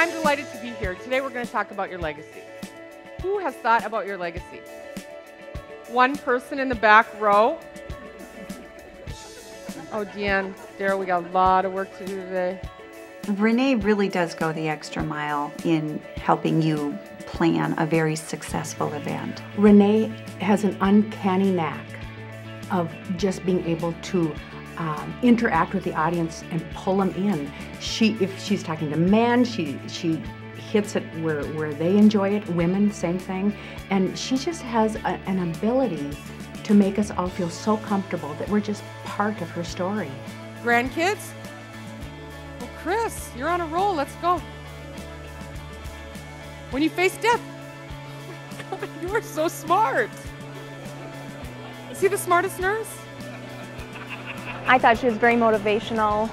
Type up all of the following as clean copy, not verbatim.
I'm delighted to be here. Today we're going to talk about your legacy. Who has thought about your legacy? One person in the back row. Oh, Deanne, Daryl, we got a lot of work to do today. Renee really does go the extra mile in helping you plan a very successful event. Renee has an uncanny knack of just being able to interact with the audience and pull them in. If she's talking to men, she hits it where they enjoy it. Women, same thing. And she just has an ability to make us all feel so comfortable that we're just part of her story. Grandkids? Well, Chris, you're on a roll. Let's go. When you face death, oh my God, you are so smart. Is he the smartest nurse? I thought she was very motivational,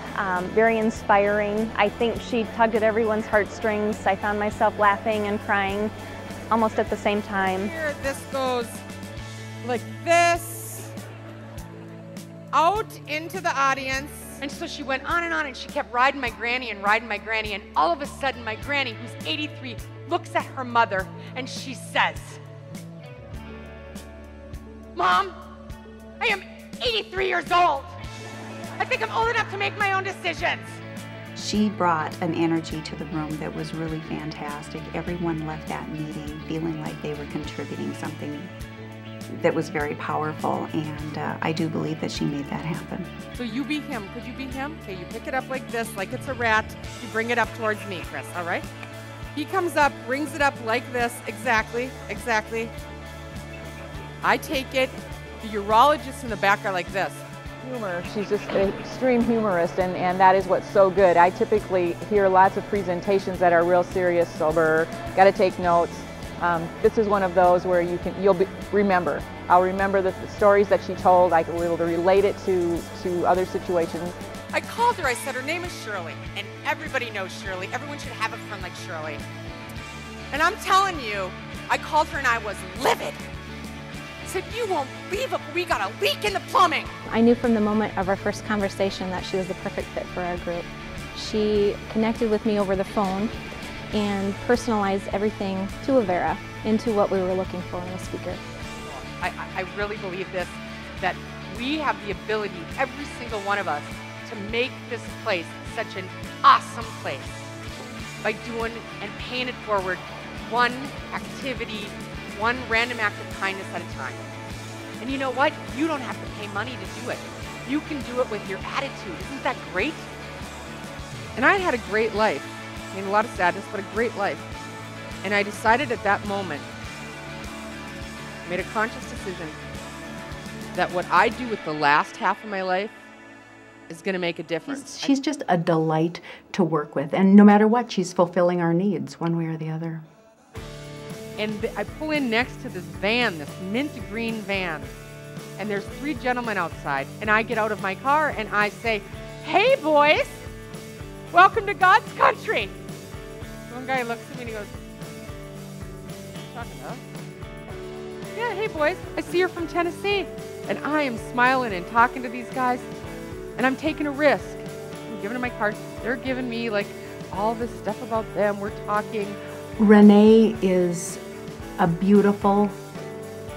very inspiring. I think she tugged at everyone's heartstrings. I found myself laughing and crying almost at the same time. Here, this goes like this, out into the audience. And so she went on and she kept riding my granny, and all of a sudden my granny, who's 83, looks at her mother and she says, "Mom, I am 83 years old. I think I'm old enough to make my own decisions." She brought an energy to the room that was really fantastic. Everyone left that meeting feeling like they were contributing something that was very powerful, and I do believe that she made that happen. So you be him. Could you be him? Okay, you pick it up like this, like it's a rat. You bring it up towards me, Chris, all right? He comes up, brings it up like this. Exactly. I take it. The urologists in the back are like this. Humor. She's just an extreme humorist, and that is what's so good. I typically hear lots of presentations that are real serious, sober, got to take notes. This is one of those where remember. I'll remember the stories that she told. I will be able to relate it to other situations. I called her. I said her name is Shirley, and everybody knows Shirley. Everyone should have a friend like Shirley. And I'm telling you, I called her and I was livid. I said, "You won't believe it, but we got a leak in the plumbing." I knew from the moment of our first conversation that she was the perfect fit for our group. She connected with me over the phone and personalized everything to Avera into what we were looking for in a speaker. I really believe this, that we have the ability, every single one of us, to make this place such an awesome place by doing and paying it forward one activity, one random act of kindness at a time. And you know what? You don't have to pay money to do it. You can do it with your attitude. Isn't that great? And I had a great life. I mean, a lot of sadness, but a great life. And I decided at that moment, made a conscious decision that what I do with the last half of my life is going to make a difference. She's just a delight to work with, and no matter what, she's fulfilling our needs one way or the other. And I pull in next to this van, this mint green van, and there's 3 gentlemen outside, and I get out of my car and I say, "Hey boys, welcome to God's country." One guy looks at me and he goes, "Talking to us?" "Yeah, hey boys, I see you're from Tennessee." And I am smiling and talking to these guys, and I'm taking a risk. I'm giving them my card. They're giving me like all this stuff about them. We're talking. Renee is a beautiful,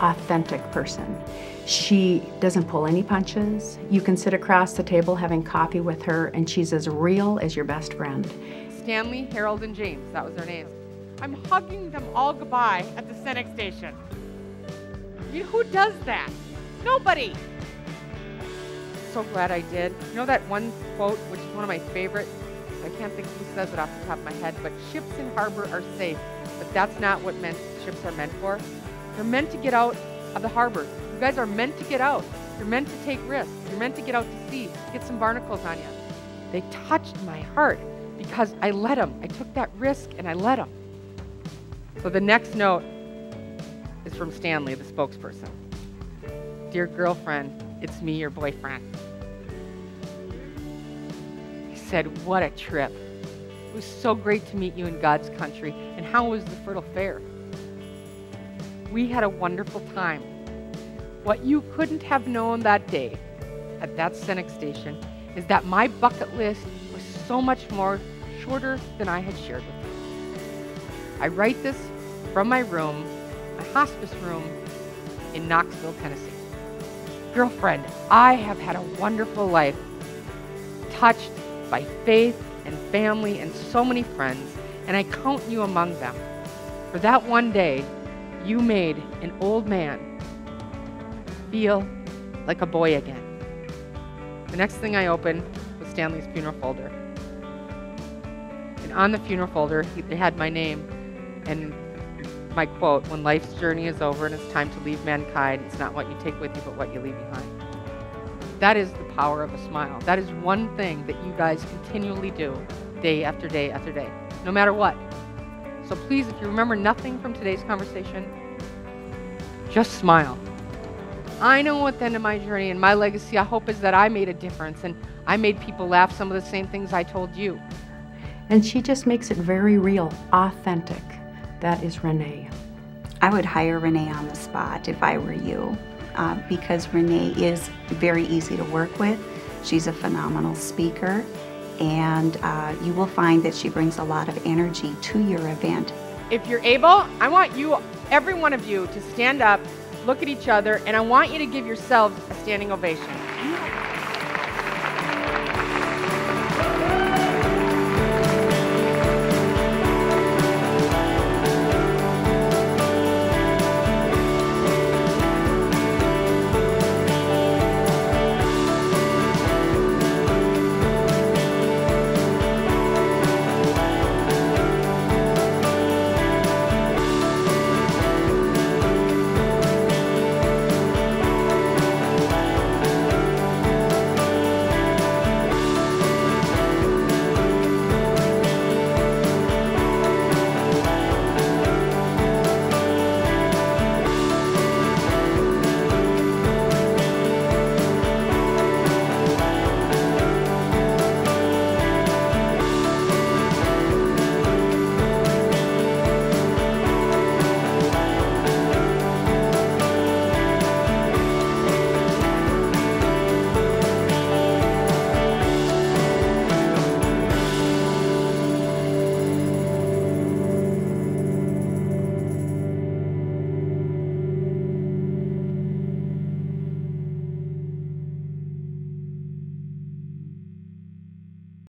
authentic person. She doesn't pull any punches. You can sit across the table having coffee with her, and she's as real as your best friend. Stanley, Harold, and James, that was their names. I'm hugging them all goodbye at the Senex station. I mean, who does that? Nobody. So glad I did. You know that one quote, which is one of my favorites? I can't think who says it off the top of my head, but ships in harbor are safe. But that's not what ships are meant for. They're meant to get out of the harbor. You guys are meant to get out. You're meant to take risks. You're meant to get out to sea, get some barnacles on you. They touched my heart because I let them. I took that risk and I let them. So the next note is from Stanley, the spokesperson. "Dear girlfriend, it's me, your boyfriend." He said, "What a trip. It was so great to meet you in God's country. And how was the Fertile Fair?" We had a wonderful time. What you couldn't have known that day at that Senex station is that my bucket list was so much more shorter than I had shared with you. I write this from my room, my hospice room in Knoxville, Tennessee. Girlfriend, I have had a wonderful life, touched by faith and family and so many friends, and I count you among them. For that one day, you made an old man feel like a boy again. The next thing I opened was Stanley's funeral folder. And on the funeral folder, they had my name and my quote, "When life's journey is over and it's time to leave mankind, it's not what you take with you, but what you leave behind." That is the power of a smile. That is one thing that you guys continually do day after day after day, no matter what. So please, if you remember nothing from today's conversation, just smile. I know at the end of my journey and my legacy, I hope is that I made a difference and I made people laugh some of the same things I told you. And she just makes it very real, authentic. That is Renee. I would hire Renee on the spot if I were you, because Renee is very easy to work with. She's a phenomenal speaker, and you will find that she brings a lot of energy to your event. If you're able, I want you, every one of you, to stand up, look at each other, and I want you to give yourselves a standing ovation.